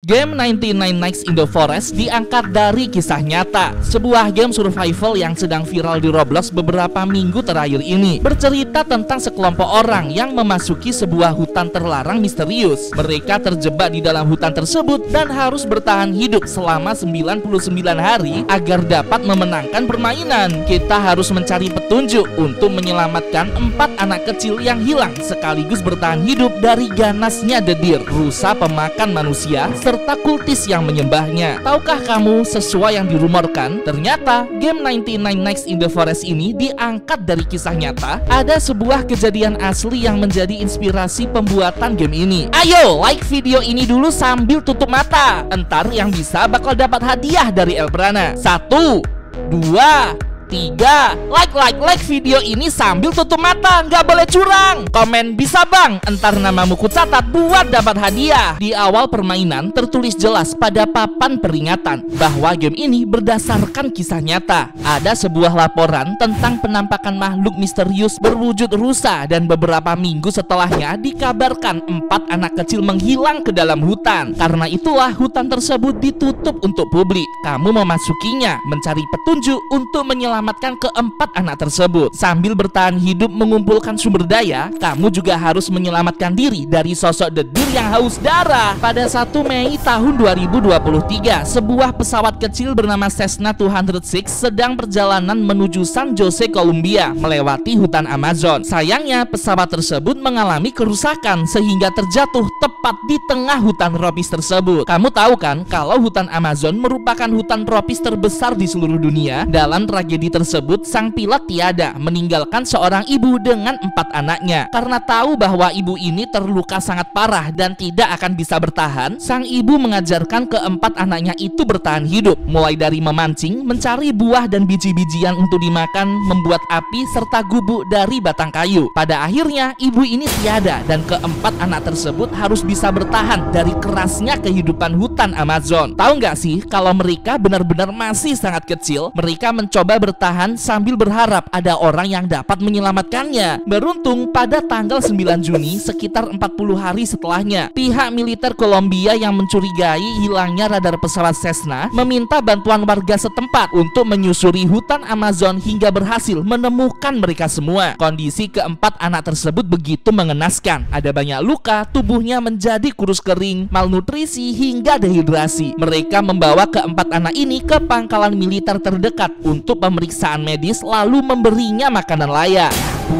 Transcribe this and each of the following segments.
Game 99 Nights in the Forest diangkat dari kisah nyata, sebuah game survival yang sedang viral di Roblox beberapa minggu terakhir ini. Bercerita tentang sekelompok orang yang memasuki sebuah hutan terlarang misterius. Mereka terjebak di dalam hutan tersebut dan harus bertahan hidup selama 99 hari agar dapat memenangkan permainan. Kita harus mencari petunjuk untuk menyelamatkan 4 anak kecil yang hilang, sekaligus bertahan hidup dari ganasnya The Deer, rusa pemakan manusia, serta kultis yang menyembahnya. Tahukah kamu, sesuai yang dirumorkan, ternyata game 99 Nights in the Forest ini diangkat dari kisah nyata. Ada sebuah kejadian asli yang menjadi inspirasi pembuatan game ini. Ayo like video ini dulu sambil tutup mata. Entar yang bisa bakal dapat hadiah dari Elbrana. 1, 2, 3, like video ini sambil tutup mata, nggak boleh curang. Komen bisa bang, entar namamu kucatat buat dapat hadiah. Di awal permainan tertulis jelas pada papan peringatan bahwa game ini berdasarkan kisah nyata. Ada sebuah laporan tentang penampakan makhluk misterius berwujud rusa, dan beberapa minggu setelahnya dikabarkan 4 anak kecil menghilang ke dalam hutan. Karena itulah hutan tersebut ditutup untuk publik. Kamu memasukinya mencari petunjuk untuk menyelamatkan keempat anak tersebut. Sambil bertahan hidup mengumpulkan sumber daya, kamu juga harus menyelamatkan diri dari sosok The Deer yang haus darah. Pada 1 Mei tahun 2023, sebuah pesawat kecil bernama Cessna 206 sedang perjalanan menuju San Jose, Columbia, melewati hutan Amazon. Sayangnya, pesawat tersebut mengalami kerusakan sehingga terjatuh tepat di tengah hutan tropis tersebut. Kamu tahu kan kalau hutan Amazon merupakan hutan tropis terbesar di seluruh dunia. Dalam tragedi tersebut, sang pilot tiada, meninggalkan seorang ibu dengan 4 anaknya. Karena tahu bahwa ibu ini terluka sangat parah dan tidak akan bisa bertahan, sang ibu mengajarkan keempat anaknya itu bertahan hidup, mulai dari memancing, mencari buah dan biji-bijian untuk dimakan, membuat api, serta gubuk dari batang kayu. Pada akhirnya, ibu ini tiada dan keempat anak tersebut harus bisa bertahan dari kerasnya kehidupan hutan Amazon. Tahu nggak sih, kalau mereka benar-benar masih sangat kecil, mereka mencoba bertahan sambil berharap ada orang yang dapat menyelamatkannya. Beruntung pada tanggal 9 Juni, sekitar 40 hari setelahnya, pihak militer Kolombia yang mencurigai hilangnya radar pesawat Cessna meminta bantuan warga setempat untuk menyusuri hutan Amazon hingga berhasil menemukan mereka semua. Kondisi keempat anak tersebut begitu mengenaskan. Ada banyak luka, tubuhnya menjadi kurus kering, malnutrisi hingga dehidrasi. Mereka membawa keempat anak ini ke pangkalan militer terdekat untuk pemeriksaan medis, lalu memberinya makanan layak.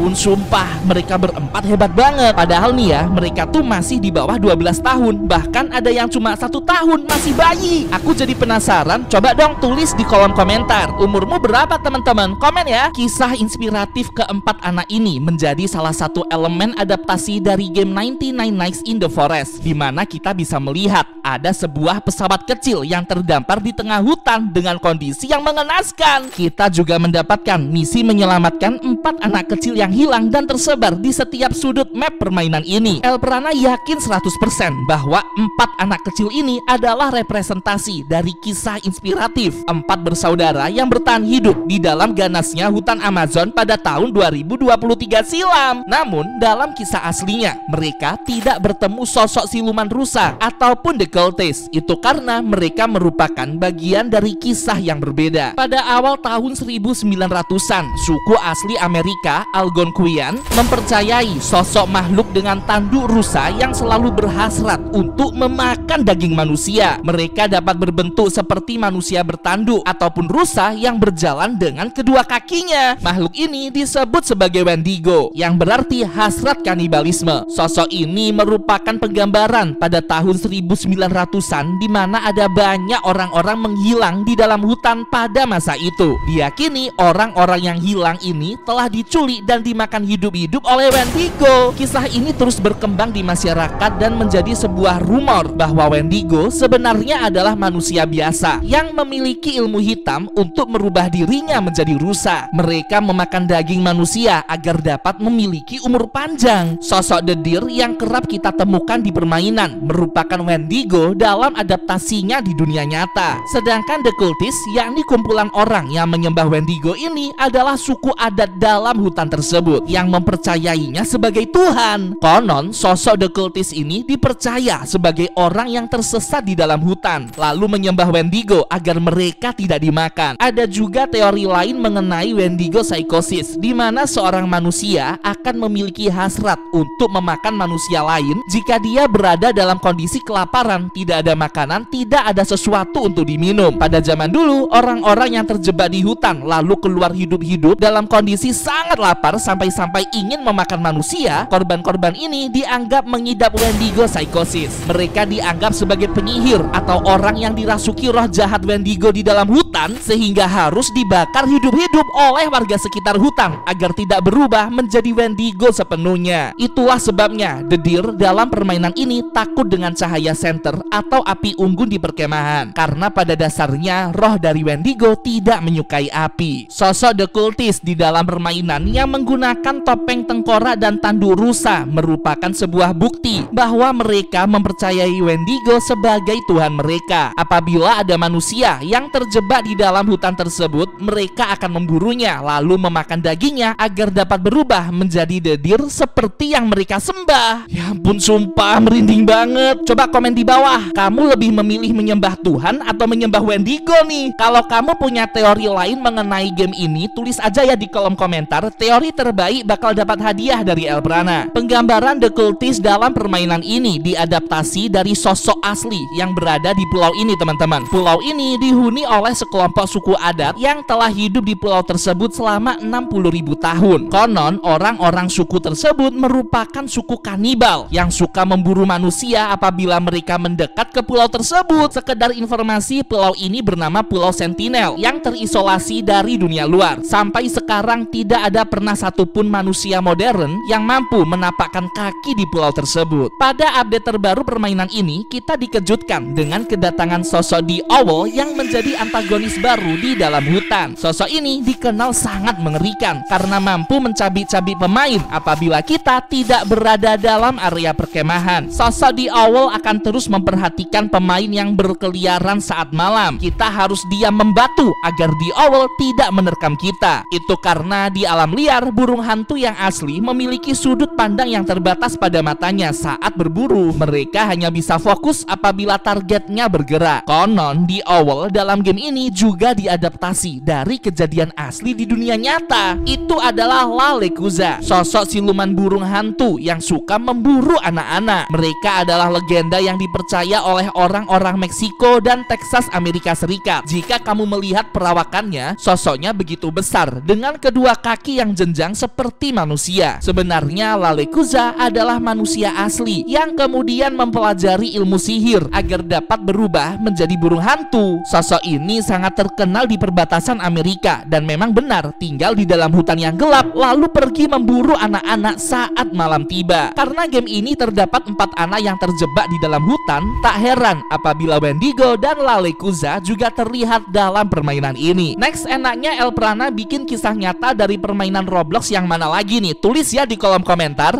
Sumpah, mereka berempat hebat banget. Padahal nih ya, mereka tuh masih di bawah 12 tahun. Bahkan ada yang cuma 1 tahun, masih bayi. Aku jadi penasaran, coba dong tulis di kolom komentar, umurmu berapa teman-teman? Komen ya. Kisah inspiratif keempat anak ini menjadi salah satu elemen adaptasi dari game 99 Nights in the Forest, di mana kita bisa melihat ada sebuah pesawat kecil yang terdampar di tengah hutan dengan kondisi yang mengenaskan. Kita juga mendapatkan misi menyelamatkan 4 anak kecil yang hilang dan tersebar di setiap sudut map permainan ini. Elbrana yakin 100% bahwa 4 anak kecil ini adalah representasi dari kisah inspiratif 4 bersaudara yang bertahan hidup di dalam ganasnya hutan Amazon pada tahun 2023 silam. Namun dalam kisah aslinya, mereka tidak bertemu sosok siluman rusa ataupun The Cultists. Itu karena mereka merupakan bagian dari kisah yang berbeda. Pada awal tahun 1900-an, suku asli Amerika, Algonquian, mempercayai sosok makhluk dengan tanduk rusa yang selalu berhasrat untuk memakan daging manusia. Mereka dapat berbentuk seperti manusia bertanduk ataupun rusa yang berjalan dengan kedua kakinya. Makhluk ini disebut sebagai Wendigo, yang berarti hasrat kanibalisme. Sosok ini merupakan penggambaran pada tahun 1900-an, di mana ada banyak orang-orang menghilang di dalam hutan pada masa itu. Diyakini orang-orang yang hilang ini telah diculik dan dimakan hidup-hidup oleh Wendigo. Kisah ini terus berkembang di masyarakat dan menjadi sebuah rumor bahwa Wendigo sebenarnya adalah manusia biasa yang memiliki ilmu hitam untuk merubah dirinya menjadi rusa. Mereka memakan daging manusia agar dapat memiliki umur panjang. Sosok The Deer yang kerap kita temukan di permainan merupakan Wendigo dalam adaptasinya di dunia nyata. Sedangkan The Cultists, yakni kumpulan orang yang menyembah Wendigo ini, adalah suku adat dalam hutan tersebut. tersebut yang mempercayainya sebagai Tuhan. Konon sosok The Cultist ini dipercaya sebagai orang yang tersesat di dalam hutan lalu menyembah Wendigo agar mereka tidak dimakan. Ada juga teori lain mengenai Wendigo psychosis, di mana seorang manusia akan memiliki hasrat untuk memakan manusia lain jika dia berada dalam kondisi kelaparan, tidak ada makanan, tidak ada sesuatu untuk diminum. Pada zaman dulu, orang-orang yang terjebak di hutan lalu keluar hidup-hidup dalam kondisi sangat lapar sampai-sampai ingin memakan manusia, korban-korban ini dianggap mengidap Wendigo psychosis. Mereka dianggap sebagai penyihir atau orang yang dirasuki roh jahat Wendigo di dalam hutan sehingga harus dibakar hidup-hidup oleh warga sekitar hutan agar tidak berubah menjadi Wendigo sepenuhnya. Itulah sebabnya The Deer dalam permainan ini takut dengan cahaya senter atau api unggun di perkemahan, karena pada dasarnya roh dari Wendigo tidak menyukai api. Sosok The Cultist di dalam permainan yang menggunakan topeng tengkorak dan tanduk rusa merupakan sebuah bukti bahwa mereka mempercayai Wendigo sebagai Tuhan mereka. Apabila ada manusia yang terjebak di dalam hutan tersebut, mereka akan memburunya lalu memakan dagingnya agar dapat berubah menjadi The Deer seperti yang mereka sembah. Ya ampun, sumpah merinding banget. Coba komen di bawah, kamu lebih memilih menyembah Tuhan atau menyembah Wendigo nih? Kalau kamu punya teori lain mengenai game ini, tulis aja ya di kolom komentar. Teori terbaik bakal dapat hadiah dari Elprana. Penggambaran The Cultist dalam permainan ini diadaptasi dari sosok asli yang berada di pulau ini, teman-teman. Pulau ini dihuni oleh sekelompok suku adat yang telah hidup di pulau tersebut selama 60.000 tahun. Konon orang-orang suku tersebut merupakan suku kanibal yang suka memburu manusia apabila mereka mendekat ke pulau tersebut. Sekedar informasi, pulau ini bernama Pulau Sentinel yang terisolasi dari dunia luar. Sampai sekarang tidak ada pernah satupun manusia modern yang mampu menapakkan kaki di pulau tersebut. Pada update terbaru permainan ini, kita dikejutkan dengan kedatangan sosok The Owl yang menjadi antagonis baru di dalam hutan. Sosok ini dikenal sangat mengerikan karena mampu mencabik-cabik pemain apabila kita tidak berada dalam area perkemahan. Sosok The Owl akan terus memperhatikan pemain yang berkeliaran saat malam. Kita harus diam membatu agar The Owl tidak menerkam kita. Itu karena di alam liar, burung hantu yang asli memiliki sudut pandang yang terbatas pada matanya saat berburu. Mereka hanya bisa fokus apabila targetnya bergerak. Konon The Owl dalam game ini juga diadaptasi dari kejadian asli di dunia nyata. Itu adalah La Lecuza, sosok siluman burung hantu yang suka memburu anak-anak. Mereka adalah legenda yang dipercaya oleh orang-orang Meksiko dan Texas, Amerika Serikat. Jika kamu melihat perawakannya, sosoknya begitu besar dengan kedua kaki yang jenjang seperti manusia. Sebenarnya La Lecuza adalah manusia asli yang kemudian mempelajari ilmu sihir agar dapat berubah menjadi burung hantu. Sosok ini sangat terkenal di perbatasan Amerika dan memang benar tinggal di dalam hutan yang gelap lalu pergi memburu anak-anak saat malam tiba. Karena game ini terdapat 4 anak yang terjebak di dalam hutan, tak heran apabila Wendigo dan La Lecuza juga terlihat dalam permainan ini. Next, enaknya Elprana bikin kisah nyata dari permainan Roblox yang mana lagi nih? Tulis ya di kolom komentar.